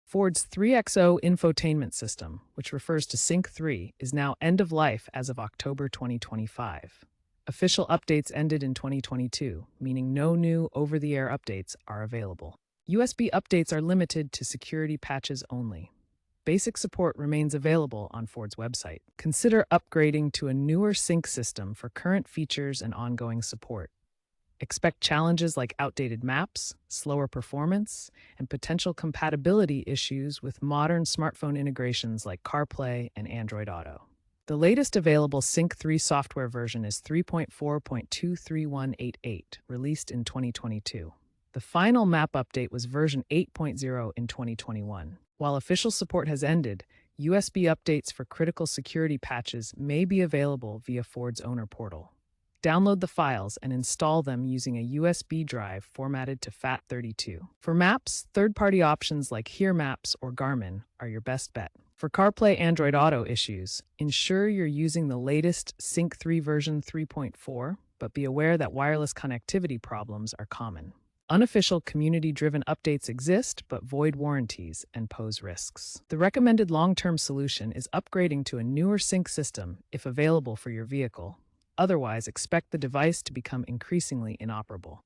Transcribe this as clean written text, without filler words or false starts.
Ford's 3XO Infotainment system, which refers to Sync 3, is now end of life as of October 2025. Official updates ended in 2022, meaning no new over-the-air updates are available. USB updates are limited to security patches only. Basic support remains available on Ford's website. Consider upgrading to a newer sync system for current features and ongoing support. Expect challenges like outdated maps, slower performance, and potential compatibility issues with modern smartphone integrations like CarPlay and Android Auto. The latest available Sync 3 software version is 3.4.23188, released in 2022. The final map update was version 8.0 in 2021. While official support has ended, USB updates for critical security patches may be available via Ford's owner portal. Download the files and install them using a USB drive formatted to FAT32. For maps, third-party options like Here Maps or Garmin are your best bet. For CarPlay Android Auto issues, ensure you're using the latest Sync 3 version 3.4, but be aware that wireless connectivity problems are common. Unofficial community-driven updates exist, but void warranties and pose risks. The recommended long-term solution is upgrading to a newer sync system if available for your vehicle. Otherwise, expect the device to become increasingly inoperable.